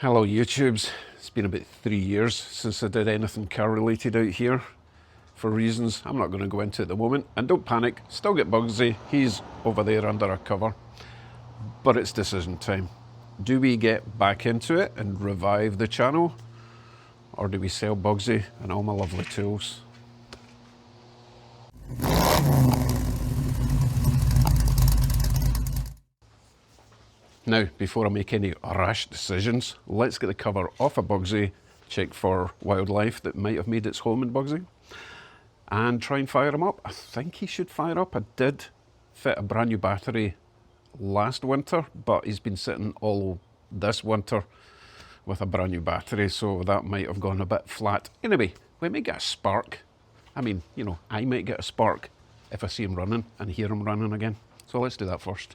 Hello YouTubes, it's been about 3 years since I did anything car related out here for reasons I'm not going to go into at the moment, and don't panic, still get Bugsy, he's over there under a cover, but it's decision time. Do we get back into it and revive the channel, or do we sell Bugsy and all my lovely tools? Now, before I make any rash decisions, let's get the cover off of Bugsy, check for wildlife that might have made its home in Bugsy, and try and fire him up. I think he should fire up. I did fit a brand new battery last winter, but he's been sitting all this winter with a brand new battery, so that might have gone a bit flat. Anyway, we may get a spark. I mean, you know, I might get a spark if I see him running and hear him running again. So let's do that first.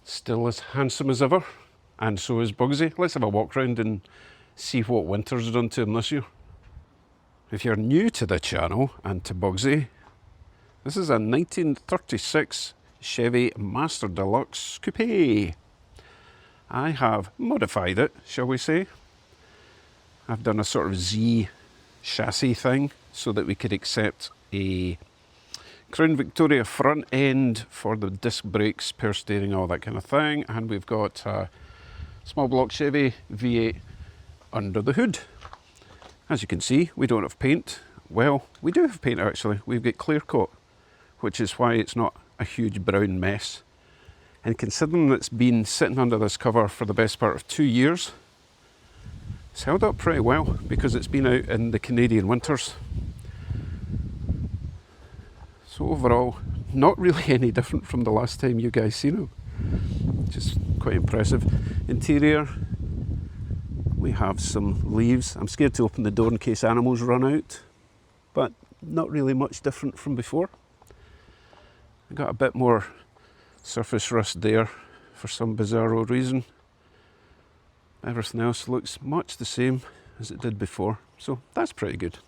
Still as handsome as ever, and so is Bugsy. Let's have a walk round and see what winter's done to him this year. If you're new to the channel and to Bugsy, this is a 1936 Chevy Master Deluxe Coupe. I have modified it, shall we say. I've done a sort of Z chassis thing so that we could accept a Crown Victoria front end for the disc brakes, power steering, all that kind of thing, and we've got a small block Chevy V8 under the hood. As you can see, we don't have paint. Well, we do have paint actually. We've got clear coat, which is why it's not a huge brown mess. And considering it's been sitting under this cover for the best part of 2 years, it's held up pretty well because it's been out in the Canadian winters. So overall, not really any different from the last time you guys seen him. Just quite impressive. Interior, we have some leaves. I'm scared to open the door in case animals run out, but not really much different from before. I got a bit more surface rust there for some bizarro reason. Everything else looks much the same as it did before, so that's pretty good.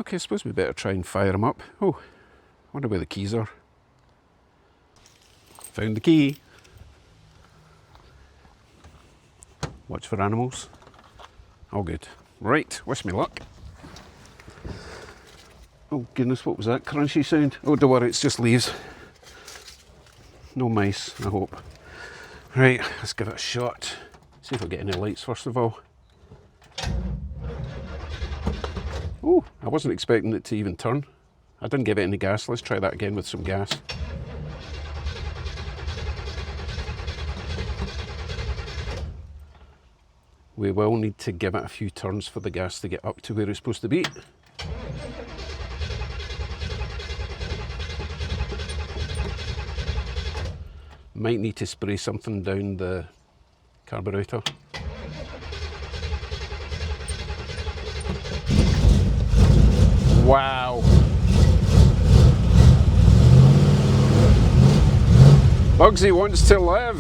Okay, I suppose we better try and fire him up. Oh, wonder where the keys are. Found the key. Watch for animals. All good. Right, wish me luck. Oh goodness, what was that crunchy sound? Oh, don't worry, it's just leaves. No mice, I hope. Right, let's give it a shot. See if we get any lights first of all. Oh, I wasn't expecting it to even turn. I didn't give it any gas. Let's try that again with some gas. We will need to give it a few turns for the gas to get up to where it's supposed to be. Might need to spray something down the carburetor. Wow. Bugsy wants to live.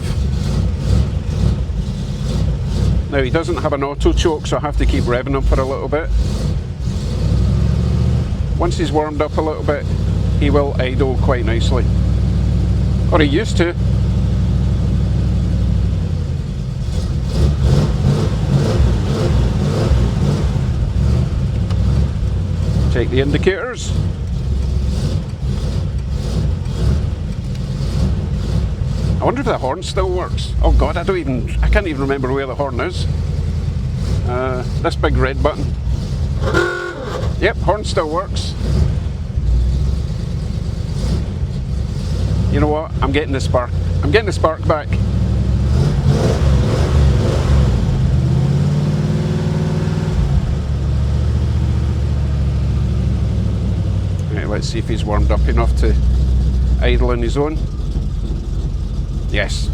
Now he doesn't have an auto choke, so I have to keep revving him for a little bit. Once he's warmed up a little bit, he will idle quite nicely. Or he used to. Check the indicators. I wonder if the horn still works. Oh God, I can't even remember where the horn is. This big red button. Yep, horn still works. You know what? I'm getting the spark. I'm getting the spark back. Right, let's see if he's warmed up enough to idle on his own. Yes.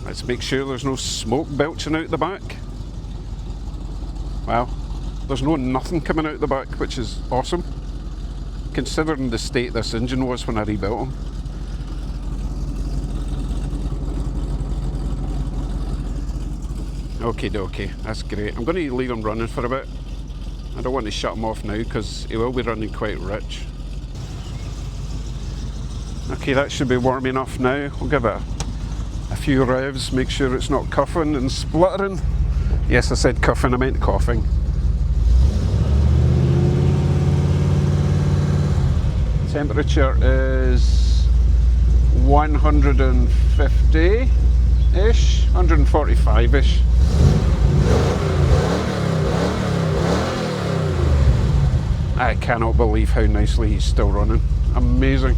Let's make sure there's no smoke belching out the back. Well, there's nothing coming out the back, which is awesome, considering the state this engine was when I rebuilt him. Okie dokie, that's great. I'm going to leave him running for a bit. I don't want to shut him off now because he will be running quite rich. Okay, that should be warm enough now. We'll give it a few revs, make sure it's not coughing and spluttering. Yes, I said coughing, I meant coughing. Temperature is 150-ish, 145-ish. I cannot believe how nicely he's still running. Amazing.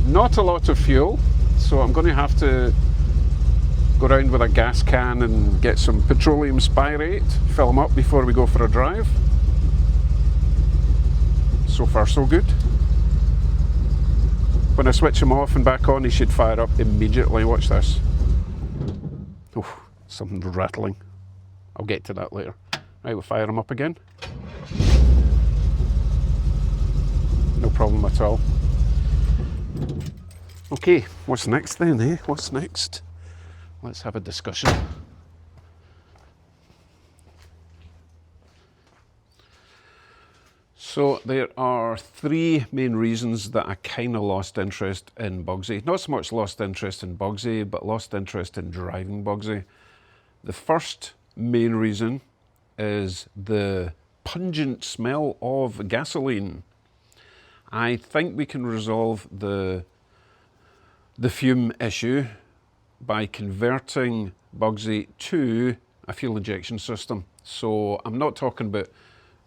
Not a lot of fuel, so I'm going to have to go around with a gas can and get some petroleum spirate, fill them up before we go for a drive. So far so good. When I switch him off and back on, he should fire up immediately. Watch this. Oh, something rattling. I'll get to that later. Right, we'll fire him up again. No problem at all. Okay, what's next then, eh? What's next? Let's have a discussion. So there are three main reasons that I kind of lost interest in Bugsy. Not so much lost interest in Bugsy, but lost interest in driving Bugsy. The first main reason is the pungent smell of gasoline. I think we can resolve the fume issue by converting Bugsy to a fuel injection system. So I'm not talking about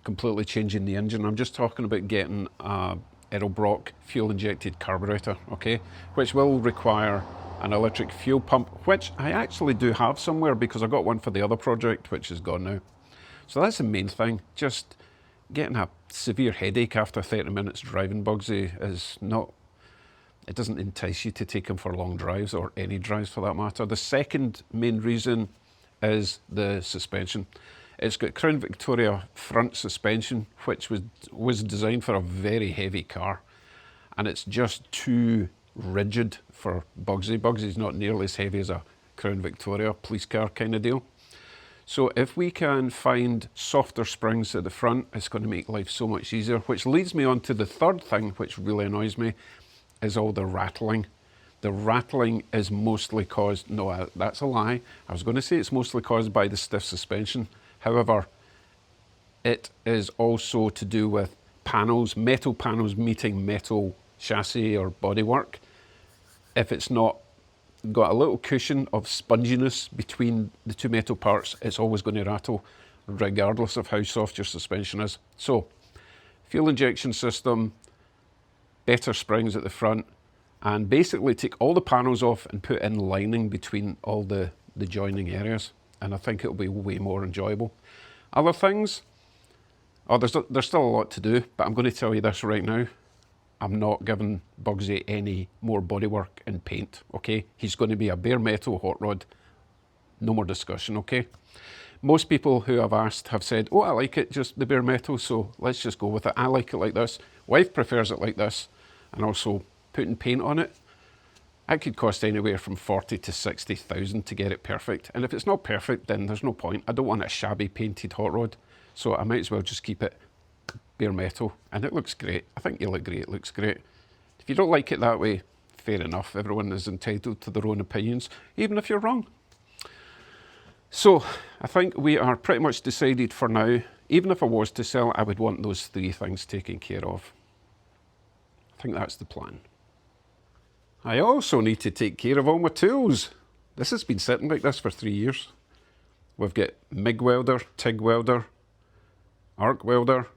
completely changing the engine, I'm just talking about getting a Edelbrock fuel injected carburetor, okay, which will require an electric fuel pump, which I actually do have somewhere because I got one for the other project, which is gone now. So that's the main thing. Just getting a severe headache after 30 minutes driving Bugsy is not, it doesn't entice you to take him for long drives, or any drives for that matter. The second main reason is the suspension. It's got Crown Victoria front suspension, which was designed for a very heavy car, and it's just too rigid for Bugsy. Bugsy's not nearly as heavy as a Crown Victoria police car kind of deal. So if we can find softer springs at the front, it's going to make life so much easier, which leads me on to the third thing, which really annoys me, is all the rattling. The rattling is mostly caused, no, that's a lie. I was going to say it's mostly caused by the stiff suspension. However, it is also to do with panels, metal panels meeting metal chassis or bodywork. If it's not got a little cushion of sponginess between the two metal parts, it's always going to rattle, regardless of how soft your suspension is. So, fuel injection system, better springs at the front, and basically take all the panels off and put in lining between all the joining areas. And I think it'll be way more enjoyable. Other things, there's still a lot to do, but I'm going to tell you this right now. I'm not giving Bugsy any more bodywork and paint, okay? He's going to be a bare metal hot rod. No more discussion, okay? Most people who I've asked have said, oh, I like it, just the bare metal, so let's just go with it. I like it like this. Wife prefers it like this. And also putting paint on it, that could cost anywhere from 40 to 60,000 to get it perfect. And if it's not perfect, then there's no point. I don't want a shabby painted hot rod. So I might as well just keep it bare metal. And it looks great. I think you'll agree it looks great. If you don't like it that way, fair enough. Everyone is entitled to their own opinions, even if you're wrong. So I think we are pretty much decided for now. Even if I was to sell, I would want those 3 things taken care of. I think that's the plan. I also need to take care of all my tools. This has been sitting like this for 3 years. We've got MIG welder, TIG welder, arc welder.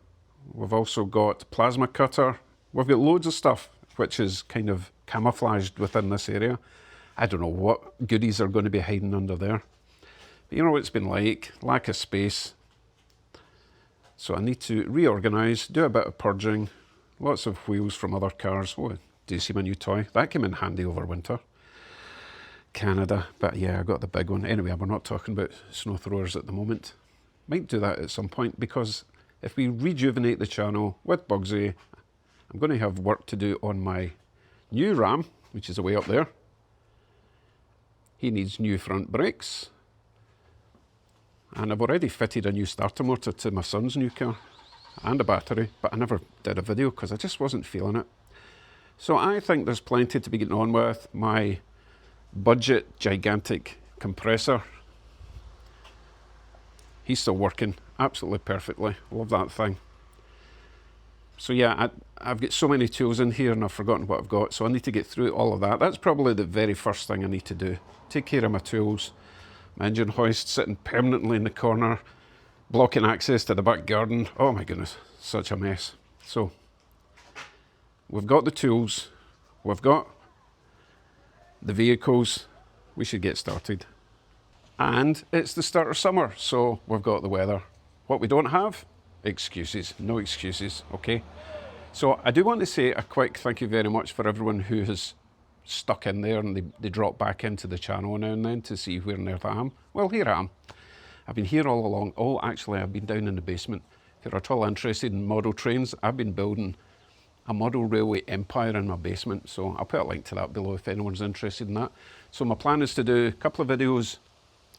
We've also got plasma cutter. We've got loads of stuff which is kind of camouflaged within this area. I don't know what goodies are going to be hiding under there. But you know what it's been like, lack of space. So I need to reorganise, do a bit of purging, lots of wheels from other cars. Oh, do you see my new toy? That came in handy over winter. Canada, but yeah, I got the big one. Anyway, we're not talking about snow throwers at the moment. Might do that at some point, because if we rejuvenate the channel with Bugsy, I'm going to have work to do on my new Ram, which is away up there. He needs new front brakes. And I've already fitted a new starter motor to my son's new car and a battery, but I never did a video because I just wasn't feeling it. So I think there's plenty to be getting on with. My budget gigantic compressor, he's still working absolutely perfectly. Love that thing. So yeah, I've got so many tools in here and I've forgotten what I've got, so I need to get through all of that. That's probably the very first thing I need to do. Take care of my tools. My engine hoist sitting permanently in the corner, blocking access to the back garden. Oh my goodness, such a mess. So we've got the tools, we've got the vehicles, we should get started. And it's the start of summer, so we've got the weather. What we don't have? Excuses, no excuses, okay? So I do want to say a quick thank you very much for everyone who has stuck in there and they drop back into the channel now and then to see where on earth I am. Well, here I am. I've been here all along. Oh, actually, I've been down in the basement. If you're at all interested in model trains, I've been building a model railway empire in my basement, so I'll put a link to that below if anyone's interested in that. So my plan is to do a couple of videos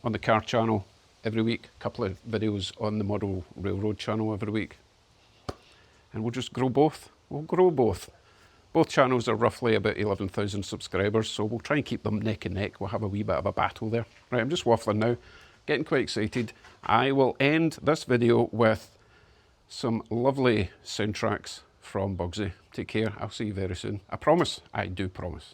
on the car channel every week, a couple of videos on the model railroad channel every week. And we'll just grow both. We'll grow both. Both channels are roughly about 11,000 subscribers, so we'll try and keep them neck and neck. We'll have a wee bit of a battle there. Right, I'm just waffling now, getting quite excited. I will end this video with some lovely soundtracks from Bugsy. Take care, I'll see you very soon. I promise, I do promise.